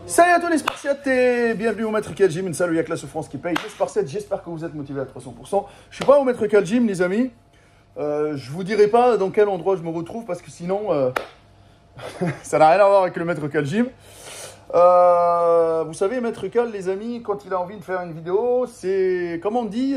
Salut à tous les Spartiates et bienvenue au Maître Cal Gym, une salle où il y a que la souffrance qui paye. Les Spartiates, j'espère que vous êtes motivés à 300%. Je suis pas au Maître Cal Gym, les amis. Je vous dirai pas dans quel endroit je me retrouve parce que sinon, ça n'a rien à voir avec le Maître Cal Gym. Vous savez, Maître Cal, les amis, quand il a envie de faire une vidéo, c'est... Comment on dit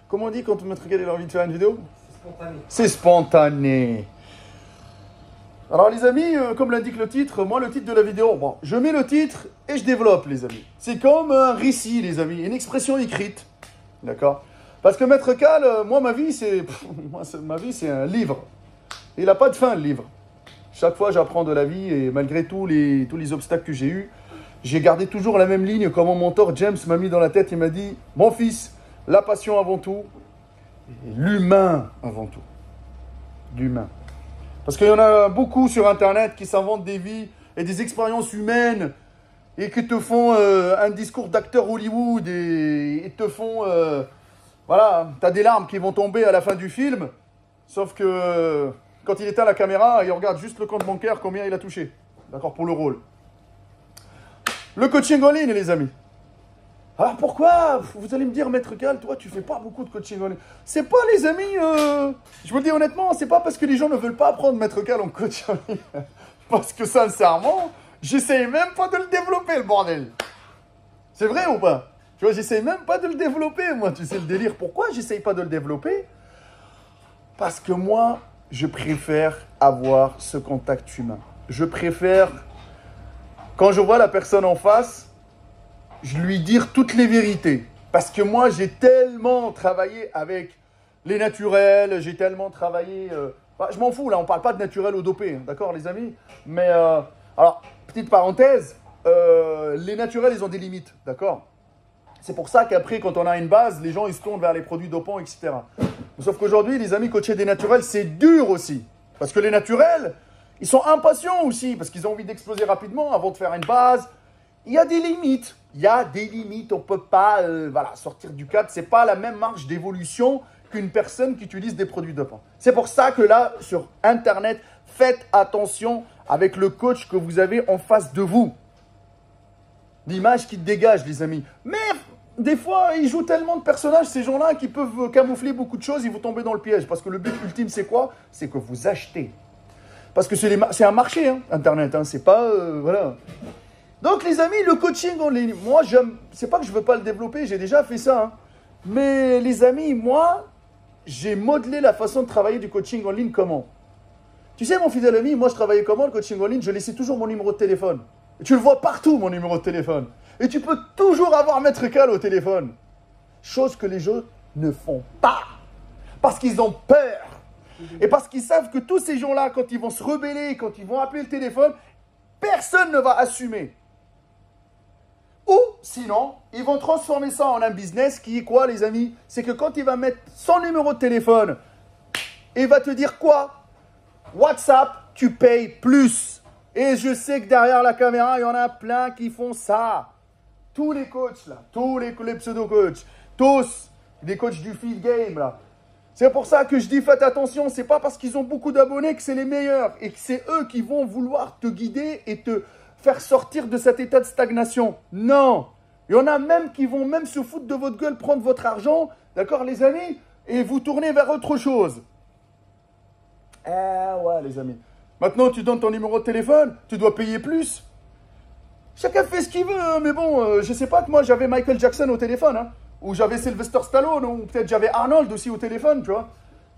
quand Maître Cal a envie de faire une vidéo? C'est spontané. C'est spontané. Alors les amis, comme l'indique le titre, moi le titre de la vidéo, bon, je mets le titre et je développe les amis. C'est comme un récit les amis, une expression écrite, d'accord? Parce que Maître Cal, moi ma vie c'est un livre. Il n'a pas de fin le livre. Chaque fois j'apprends de la vie et malgré tous les obstacles que j'ai eus, j'ai gardé toujours la même ligne comme mon mentor James m'a mis dans la tête, il m'a dit « Mon fils, la passion avant tout, et l'humain avant tout. » L'humain. Parce qu'il y en a beaucoup sur Internet qui s'inventent des vies et des expériences humaines et qui te font un discours d'acteur Hollywood et te font... voilà, t'as des larmes qui vont tomber à la fin du film, sauf que quand il éteint la caméra, il regarde juste le compte bancaire, combien il a touché. D'accord, pour le rôle. Le coaching en ligne, les amis. Alors pourquoi? Vous allez me dire, Maître Cal, toi, tu fais pas beaucoup de coaching en ligne. C'est pas, les amis, je vous le dis honnêtement, c'est pas parce que les gens ne veulent pas apprendre Maître Cal en coach en ligne. Parce que sincèrement, j'essaye même pas de le développer, le bordel. C'est vrai ou pas? Tu vois, j'essaye même pas de le développer, moi. Tu sais le délire. Pourquoi j'essaye pas de le développer? Parce que moi, je préfère avoir ce contact humain. Je préfère, quand je vois la personne en face, je lui dire toutes les vérités. Parce que moi, j'ai tellement travaillé avec les naturels, j'ai tellement travaillé... je m'en fous, là, on ne parle pas de naturel ou dopé, hein, d'accord, les amis? Mais, alors, petite parenthèse, les naturels, ils ont des limites, d'accord? C'est pour ça qu'après, quand on a une base, les gens, ils se tournent vers les produits dopants, etc. Sauf qu'aujourd'hui, les amis, coacher des naturels, c'est dur aussi. Parce que les naturels, ils sont impatients aussi, parce qu'ils ont envie d'exploser rapidement avant de faire une base. Il y a des limites. Il y a des limites. On ne peut pas sortir du cadre. Ce n'est pas la même marge d'évolution qu'une personne qui utilise des produits dopants. C'est pour ça que là, sur Internet, faites attention avec le coach que vous avez en face de vous. L'image qui dégage, les amis. Mais des fois, ils jouent tellement de personnages, ces gens-là, qui peuvent camoufler beaucoup de choses. Ils vont tomber dans le piège. Parce que le but ultime, c'est quoi? C'est que vous achetez. Parce que c'est un marché, hein, Internet. Hein, c'est pas... voilà. Donc les amis, le coaching en ligne, moi, c'est pas que je veux pas le développer, j'ai déjà fait ça. Hein. Mais les amis, moi, j'ai modelé la façon de travailler du coaching en ligne comment? Tu sais, mon fidèle ami, moi, je travaillais comment le coaching en ligne? Je laissais toujours mon numéro de téléphone. Et tu le vois partout, mon numéro de téléphone. Et tu peux toujours avoir Maître Cal au téléphone. Chose que les gens ne font pas. Parce qu'ils ont peur. Et parce qu'ils savent que tous ces gens-là, quand ils vont se rebeller, quand ils vont appeler le téléphone, personne ne va assumer. Ou sinon, ils vont transformer ça en un business qui est quoi, les amis? C'est que quand il va mettre son numéro de téléphone, il va te dire quoi? WhatsApp, tu payes plus. Et je sais que derrière la caméra, il y en a plein qui font ça. Tous les coachs, là, tous les pseudo-coachs, tous les coachs du feed game, là. C'est pour ça que je dis faites attention, c'est pas parce qu'ils ont beaucoup d'abonnés que c'est les meilleurs et que c'est eux qui vont vouloir te guider et te faire sortir de cet état de stagnation. Non, il y en a même qui vont même se foutre de votre gueule, prendre votre argent, d'accord les amis, et vous tourner vers autre chose. Ah ouais les amis. Maintenant tu donnes ton numéro de téléphone, tu dois payer plus. Chacun fait ce qu'il veut, hein, mais bon, je sais pas que moi j'avais Michael Jackson au téléphone, hein. Ou j'avais Sylvester Stallone, ou peut-être j'avais Arnold aussi au téléphone, tu vois.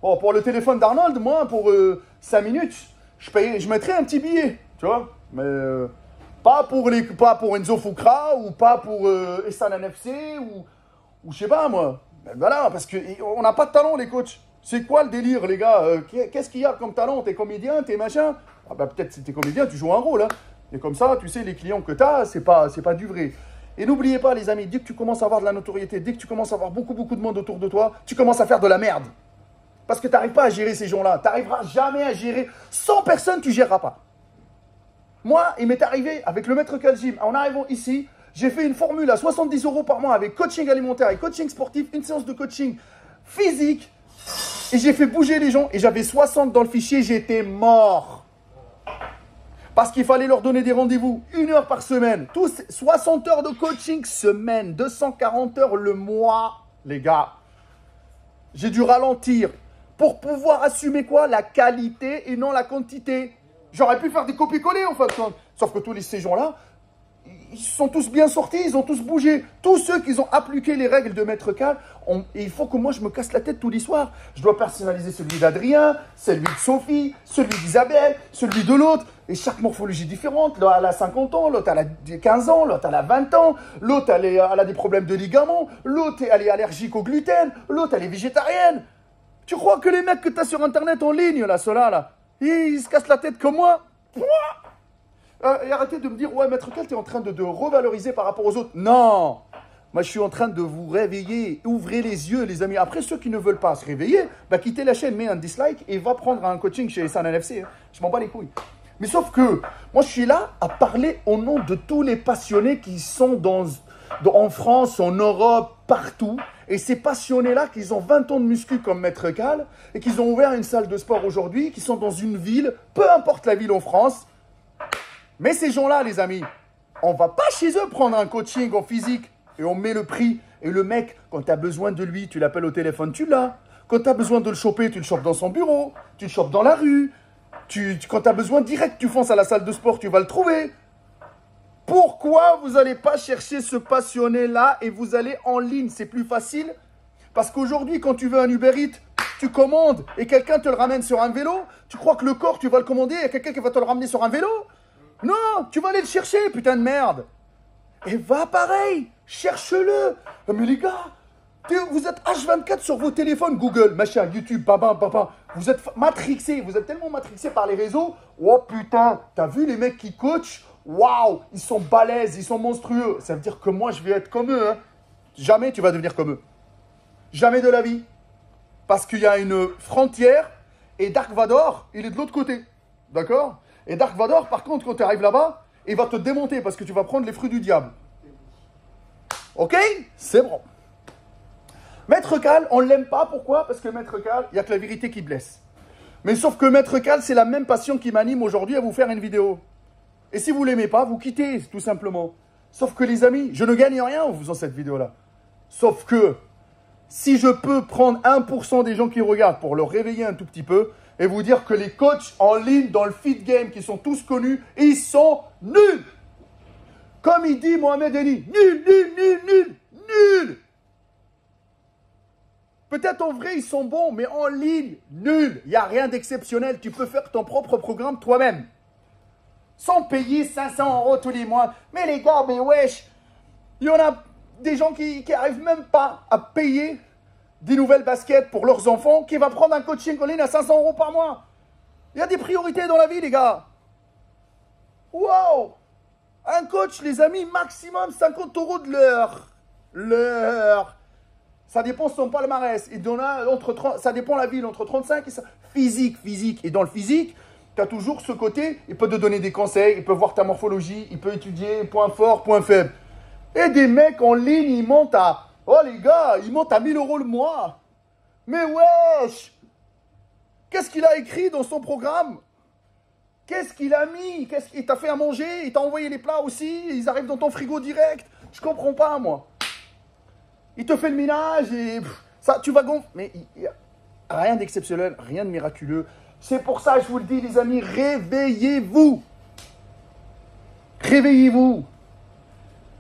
Bon, pour le téléphone d'Arnold, moi, pour 5 minutes, je mettrais un petit billet, tu vois. Mais pas pour Enzo Fukra, ou pas pour Essan NFC, ou je sais pas, moi. Ben voilà, parce qu'on n'a pas de talent, les coachs. C'est quoi le délire, les gars? Qu'est-ce qu'il y a comme talent? T'es comédien, t'es machin? Ah ben peut-être si t'es comédien, tu joues un rôle, hein. Et comme ça, tu sais, les clients que t'as, c'est pas du vrai. Et n'oubliez pas, les amis, dès que tu commences à avoir de la notoriété, dès que tu commences à avoir beaucoup de monde autour de toi, tu commences à faire de la merde. Parce que tu n'arrives pas à gérer ces gens-là. Tu n'arriveras jamais à gérer. 100 personnes, tu ne géreras pas. Moi, il m'est arrivé avec le Maître Cal Gym, en arrivant ici, j'ai fait une formule à 70 € par mois avec coaching alimentaire et coaching sportif, une séance de coaching physique. Et j'ai fait bouger les gens et j'avais 60 dans le fichier, j'étais mort. Parce qu'il fallait leur donner des rendez-vous 1 heure par semaine. Tous 60 heures de coaching semaine, 240 heures le mois, les gars. J'ai dû ralentir pour pouvoir assumer quoi? La qualité et non la quantité. J'aurais pu faire des copier-coller en fin de compte. Sauf que tous ces gens-là, ils sont tous bien sortis, ils ont tous bougé. Tous ceux qui ont appliqué les règles de Maître Cal, il faut que moi je me casse la tête tous les soirs. Je dois personnaliser celui d'Adrien, celui de Sophie, celui d'Isabelle, celui de l'autre. Et chaque morphologie différente. L'autre, elle a 50 ans, l'autre, elle a 15 ans, l'autre, elle a 20 ans, l'autre, elle a des problèmes de ligaments, l'autre, elle est allergique au gluten, l'autre, elle est végétarienne. Tu crois que les mecs que tu as sur Internet en ligne, là, ceux-là, là, ils se cassent la tête comme moi? Et arrêtez de me dire, ouais, Maître Cal, tu es en train de revaloriser par rapport aux autres. Non! Moi, je suis en train de vous réveiller. Ouvrez les yeux, les amis. Après, ceux qui ne veulent pas se réveiller, bah, quittez la chaîne, mets un dislike et va prendre un coaching chez San NFC. Hein. Je m'en bats les couilles. Mais sauf que, moi, je suis là à parler au nom de tous les passionnés qui sont en France, en Europe, partout. Et ces passionnés-là, qui ont 20 ans de muscu comme Maître Cal, et qui ont ouvert une salle de sport aujourd'hui, qui sont dans une ville, peu importe la ville en France. Mais ces gens-là, les amis, on ne va pas chez eux prendre un coaching en physique et on met le prix. Et le mec, quand tu as besoin de lui, tu l'appelles au téléphone, tu l'as. Quand tu as besoin de le choper, tu le chopes dans son bureau, tu le chopes dans la rue. Quand tu as besoin direct, tu fonces à la salle de sport, tu vas le trouver. Pourquoi vous n'allez pas chercher ce passionné-là et vous allez en ligne? C'est plus facile. Parce qu'aujourd'hui, quand tu veux un Uber Eats, tu commandes et quelqu'un te le ramène sur un vélo. Tu crois que le corps, tu vas le commander et quelqu'un qui va te le ramener sur un vélo? Non, tu vas aller le chercher, putain de merde. Et va pareil, cherche-le. Mais les gars, vous êtes H24 sur vos téléphones, Google, machin, YouTube, papa. Vous êtes matrixés, vous êtes tellement matrixés par les réseaux. Oh putain, t'as vu les mecs qui coachent? Waouh, ils sont balèzes, ils sont monstrueux. Ça veut dire que moi, je vais être comme eux. Hein. Jamais tu vas devenir comme eux. Jamais de la vie. Parce qu'il y a une frontière et Dark Vador, il est de l'autre côté. D'accord? Et Dark Vador, par contre, quand tu arrives là-bas, il va te démonter parce que tu vas prendre les fruits du diable. Ok? C'est bon. Maître Cal, on ne l'aime pas. Pourquoi? Parce que Maître Cal, il n'y a que la vérité qui blesse. Mais sauf que Maître Cal, c'est la même passion qui m'anime aujourd'hui à vous faire une vidéo. Et si vous ne l'aimez pas, vous quittez, tout simplement. Sauf que les amis, je ne gagne rien en faisant cette vidéo-là. Sauf que, si je peux prendre 1% des gens qui regardent pour leur réveiller un tout petit peu, et vous dire que les coachs en ligne dans le feed game, qui sont tous connus, ils sont nuls. Comme il dit Mohamed Eni, nul. Peut-être en vrai, ils sont bons, mais en ligne, nul. Il n'y a rien d'exceptionnel. Tu peux faire ton propre programme toi-même. Sans payer 500 € tous les mois. Mais les gars, mais wesh, il y en a des gens qui n'arrivent même pas à payer des nouvelles baskets pour leurs enfants, qui va prendre un coaching en ligne à 500 € par mois. Il y a des priorités dans la vie, les gars. Wow! Un coach, les amis, maximum 50 € de l'heure. Ça dépend de son palmarès. Il donne ça dépend de la ville, entre 35 et 50. Physique. Et dans le physique, tu as toujours ce côté, il peut te donner des conseils, il peut voir ta morphologie, il peut étudier point fort, point faible. Et des mecs en ligne, ils montent à... Oh les gars, il monte à 1000 € le mois. Mais wesh! Qu'est-ce qu'il a écrit dans son programme? Qu'est-ce qu'il a mis? Il t'a fait à manger? Il t'a envoyé les plats aussi? Ils arrivent dans ton frigo direct? Je comprends pas, moi. Il te fait le ménage et... ça, tu vas gonfler. Mais il n'y a rien d'exceptionnel, rien de miraculeux. C'est pour ça, je vous le dis, les amis, réveillez-vous. Réveillez-vous.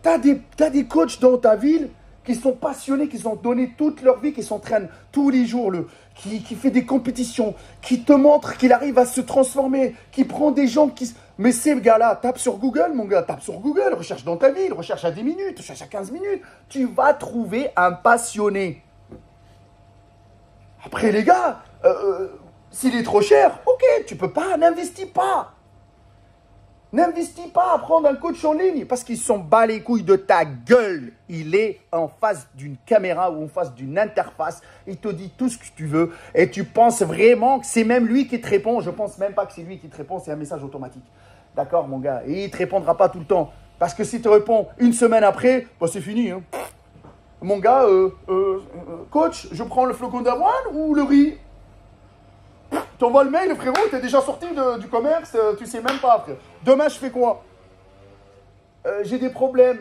T'as des coachs dans ta ville qui sont passionnés, qui ont donné toute leur vie, qui s'entraînent tous les jours, qui fait des compétitions, qui te montre qu'il arrive à se transformer, qui prend des gens qui... Mais ces gars-là, tape sur Google, mon gars, tape sur Google, recherche dans ta ville, recherche à 10 minutes, recherche à 15 minutes. Tu vas trouver un passionné. Après, les gars, s'il est trop cher, ok, tu peux pas, n'investis pas. N'investis pas à prendre un coach en ligne parce qu'ils s'en bat les couilles de ta gueule. Il est en face d'une caméra ou en face d'une interface. Il te dit tout ce que tu veux et tu penses vraiment que c'est même lui qui te répond. Je pense même pas que c'est lui qui te répond, c'est un message automatique. D'accord, mon gars? Et il ne te répondra pas tout le temps. Parce que s'il te répond une semaine après, bah, c'est fini. Hein. Mon gars, coach, je prends le flocon d'avoine ou le riz? Tu envoies le mail, frérot, t'es déjà sorti du commerce, tu sais même pas, frère. Demain, je fais quoi? J'ai des problèmes.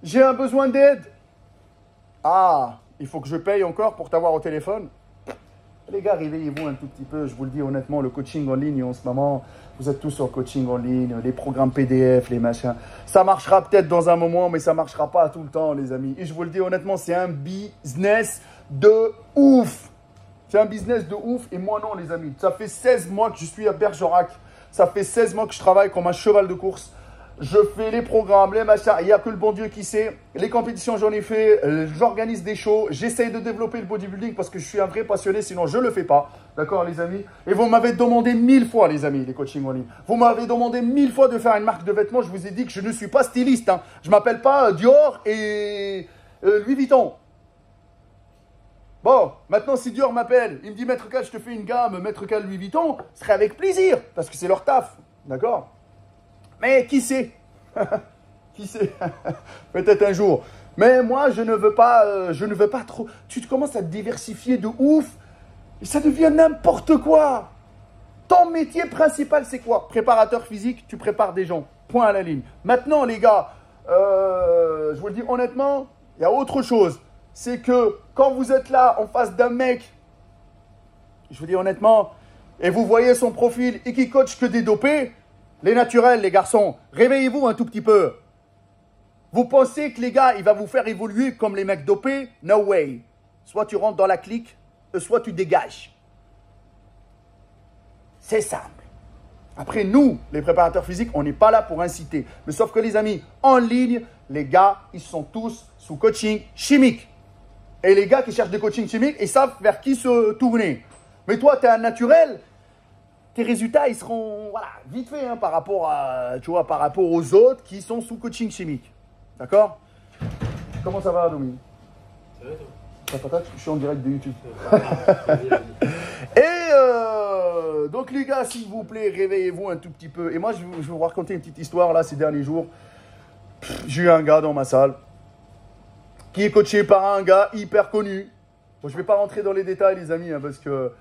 J'ai un besoin d'aide. Ah, il faut que je paye encore pour t'avoir au téléphone. Les gars, réveillez-vous un tout petit peu. Je vous le dis honnêtement, le coaching en ligne en ce moment, vous êtes tous sur le coaching en ligne, les programmes PDF, les machins. Ça marchera peut-être dans un moment, mais ça ne marchera pas tout le temps, les amis. Et je vous le dis honnêtement, c'est un business de ouf. C'est un business de ouf. Et moi, non, les amis. Ça fait 16 mois que je suis à Bergerac. Ça fait 16 mois que je travaille comme un cheval de course. Je fais les programmes, les machins, il n'y a que le bon Dieu qui sait. Les compétitions, j'en ai fait, j'organise des shows, j'essaye de développer le bodybuilding parce que je suis un vrai passionné, sinon je ne le fais pas. D'accord, les amis? Et vous m'avez demandé 1000 fois, les amis, les coachings en ligne. Vous m'avez demandé 1000 fois de faire une marque de vêtements. Je vous ai dit que je ne suis pas styliste. Hein. Je ne m'appelle pas Dior et Louis Vuitton. Bon, maintenant, si Dior m'appelle, il me dit, Maître Cal, je te fais une gamme, Maître Cal Louis Vuitton, ce serait avec plaisir parce que c'est leur taf. D'accord? Mais qui sait? Qui sait? Peut-être un jour. Mais moi, je ne veux pas trop. Tu commences à te diversifier de ouf et ça devient n'importe quoi. Ton métier principal, c'est quoi? Préparateur physique, tu prépares des gens. Point à la ligne. Maintenant, les gars, je vous le dis honnêtement, il y a autre chose. C'est que quand vous êtes là en face d'un mec, je vous dis honnêtement, et vous voyez son profil et qui coach que des dopés, les naturels, les garçons, réveillez-vous un tout petit peu. Vous pensez que les gars, il va vous faire évoluer comme les mecs dopés? No way. Soit tu rentres dans la clique, soit tu dégages. C'est simple. Après, nous, les préparateurs physiques, on n'est pas là pour inciter. Mais sauf que les amis, en ligne, les gars, ils sont tous sous coaching chimique. Et les gars qui cherchent des coachings chimiques, ils savent vers qui se tourner. Mais toi, tu es un naturel. Tes résultats, ils seront voilà, vite fait hein, par rapport aux autres qui sont sous coaching chimique. D'accord? Comment ça va, Domi? Ça va, toi? Ça patate, je suis en direct de YouTube. Et donc, les gars, s'il vous plaît, réveillez-vous un tout petit peu. Et moi, je vais vous raconter une petite histoire, là, ces derniers jours. J'ai eu un gars dans ma salle qui est coaché par un gars hyper connu. Bon, je ne vais pas rentrer dans les détails, les amis, hein, parce que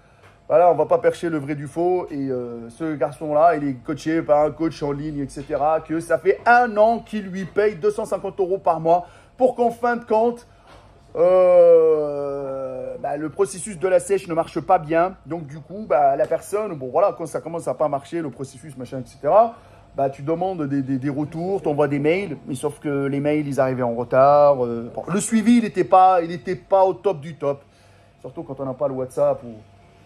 voilà, on ne va pas percher le vrai du faux. Et ce garçon-là, il est coaché par un coach en ligne, etc. Que ça fait 1 an qu'il lui paye 250 € par mois pour qu'en fin de compte, le processus de la sèche ne marche pas bien. Donc, du coup, la personne, bon voilà, quand ça commence à pas marcher, le processus, machin, etc., tu demandes des retours, tu envoies des mails, mais sauf que les mails, ils arrivaient en retard. Bon, le suivi, il n'était pas au top du top. Surtout quand on n'a pas le WhatsApp ou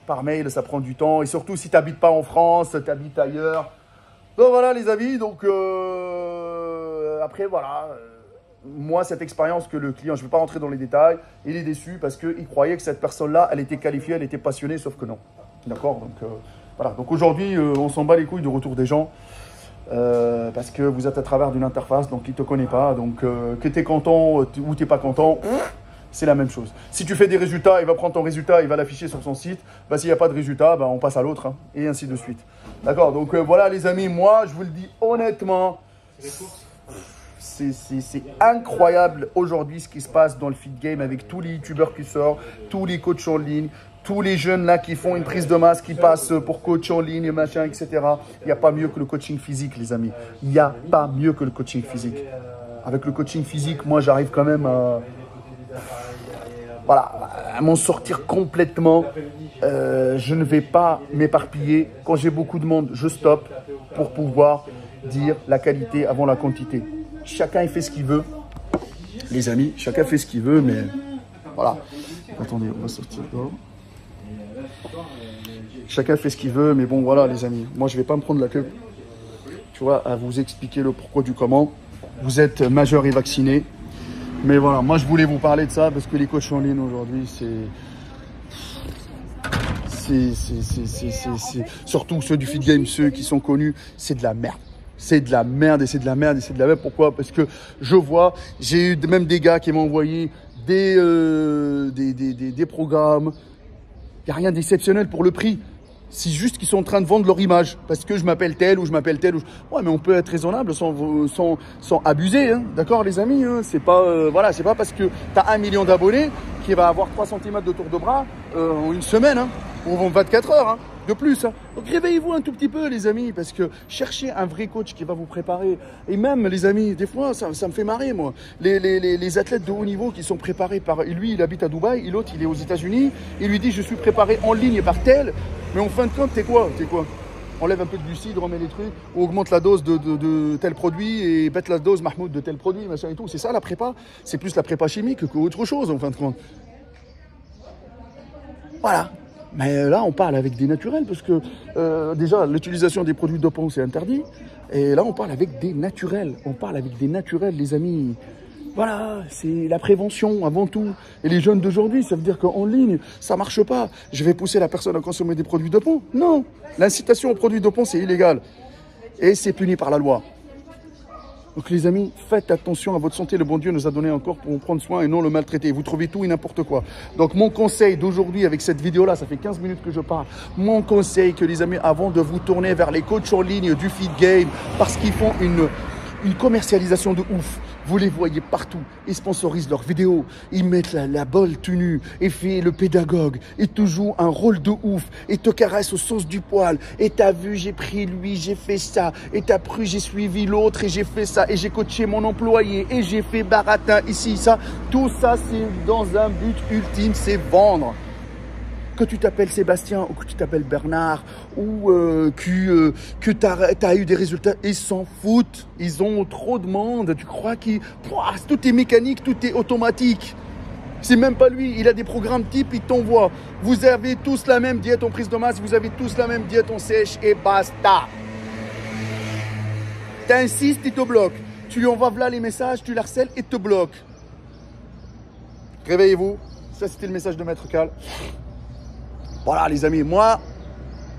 par mail, ça prend du temps. Et surtout, si tu n'habites pas en France, tu habites ailleurs. Donc voilà, les amis. Donc, après, voilà. Moi, cette expérience que le client, je ne vais pas rentrer dans les détails, il est déçu parce qu'il croyait que cette personne-là, elle était qualifiée, elle était passionnée, sauf que non. D'accord? Donc, voilà. Donc aujourd'hui, on s'en bat les couilles du retour des gens. Parce que vous êtes à travers d'une interface, donc il ne te connaît pas. Donc, que tu es content ou tu n'es pas content, c'est la même chose. Si tu fais des résultats, il va prendre ton résultat, il va l'afficher sur son site. S'il n'y a pas de résultat, on passe à l'autre, hein, et ainsi de suite. D'accord? Donc, voilà, les amis, moi, je vous le dis honnêtement, c'est incroyable aujourd'hui ce qui se passe dans le feed game avec tous les youtubeurs qui sortent, tous les coachs en ligne, tous les jeunes là qui font une prise de masse, qui passent pour coach en ligne, machin, etc. Il n'y a pas mieux que le coaching physique, les amis. Il n'y a pas mieux que le coaching physique. Avec le coaching physique, moi, j'arrive quand même à m'en sortir complètement. Je ne vais pas m'éparpiller. Quand j'ai beaucoup de monde, je stoppe pour pouvoir dire la qualité avant la quantité. Chacun il fait ce qu'il veut, les amis. Chacun fait ce qu'il veut, mais voilà. Attendez, on va sortir dehors. Chacun fait ce qu'il veut, mais bon, voilà, les amis. Moi, je vais pas me prendre la queue, tu vois, à vous expliquer le pourquoi du comment. Vous êtes majeur et vacciné. Mais voilà, moi, je voulais vous parler de ça parce que les coachs en ligne aujourd'hui, surtout ceux du feed game, ceux qui sont connus, c'est de la merde. C'est de la merde et c'est de la merde et c'est de la merde. Pourquoi? Parce que je vois, j'ai eu même des gars qui m'ont envoyé des programmes. Il n'y a rien d'exceptionnel pour le prix. C'est juste qu'ils sont en train de vendre leur image. Parce que je m'appelle tel ou je m'appelle tel. Ouais, mais on peut être raisonnable sans abuser. Hein. D'accord, les amis, hein. C'est pas, c'est pas parce que tu as 1 million d'abonnés qui va avoir 3 cm de tour de bras en une semaine, hein, ou en 24 heures, hein, de plus. Hein. Donc réveillez-vous un tout petit peu, les amis, parce que cherchez un vrai coach qui va vous préparer. Et même, les amis, des fois, ça me fait marrer, moi. Les athlètes de haut niveau qui sont préparés par... Lui, il habite à Dubaï, et l'autre, il est aux États-Unis. Il lui dit, je suis préparé en ligne par tel. Mais en fin de compte, t'es quoi? Enlève un peu de glucides, remets les trucs, ou augmente la dose de tel produit et bête la dose, Mahmoud, de tel produit, machin et tout. C'est ça la prépa. C'est plus la prépa chimique qu'autre chose, en fin de compte. Voilà. Mais là, on parle avec des naturels, parce que déjà, l'utilisation des produits dopants, c'est interdit. Et là, on parle avec des naturels. On parle avec des naturels, les amis. Voilà, c'est la prévention avant tout. Et les jeunes d'aujourd'hui, ça veut dire qu'en ligne, ça ne marche pas. Je vais pousser la personne à consommer des produits dopants. Non, l'incitation aux produits dopants, c'est illégal. Et c'est puni par la loi. Donc les amis, faites attention à votre santé. Le bon Dieu nous a donné un corps pour en prendre soin et non le maltraiter. Vous trouvez tout et n'importe quoi. Donc mon conseil d'aujourd'hui avec cette vidéo-là, ça fait 15 minutes que je parle. Mon conseil que les amis, avant de vous tourner vers les coachs en ligne du feed game, parce qu'ils font une commercialisation de ouf. Vous les voyez partout. Ils sponsorisent leurs vidéos. Ils mettent la bolle tenue. Et fait le pédagogue. Et te joue un rôle de ouf. Et te caresse au sens du poil. Et t'as vu, j'ai pris lui, j'ai fait ça. Et t'as pris, j'ai suivi l'autre et j'ai fait ça. Et j'ai coaché mon employé. Et j'ai fait baratin ici, ça. Tout ça, c'est dans un but ultime, c'est vendre. Que tu t'appelles Sébastien ou que tu t'appelles Bernard ou que tu as eu des résultats, ils s'en foutent. Ils ont trop de monde. Tu crois tout est mécanique, tout est automatique. C'est même pas lui. Il a des programmes types, il t'envoie. Vous avez tous la même diète en prise de masse, vous avez tous la même diète en sèche et basta. T'insistes, il te bloque. Tu lui envoies là les messages, tu l'harcèles et te bloque. Réveillez-vous. Ça, c'était le message de Maître Cal. Voilà les amis, moi,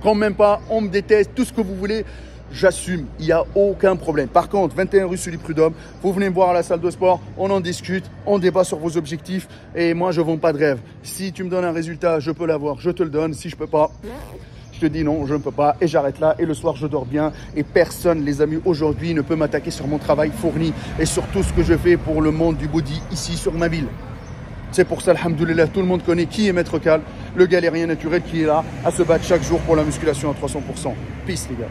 quand même pas, on me déteste, tout ce que vous voulez, j'assume, il n'y a aucun problème. Par contre, 21 rue Sully Prud'homme, vous venez me voir à la salle de sport, on en discute, on débat sur vos objectifs et moi je ne vends pas de rêve. Si tu me donnes un résultat, je peux l'avoir, je te le donne. Si je ne peux pas, je te dis non, je ne peux pas et j'arrête là. Et le soir, je dors bien et personne, les amis, aujourd'hui ne peut m'attaquer sur mon travail fourni et sur tout ce que je fais pour le monde du body ici sur ma ville. C'est pour ça, alhamdoulilah, tout le monde connaît qui est Maître Cal, le galérien naturel qui est là à se battre chaque jour pour la musculation à 300%. Peace les gars.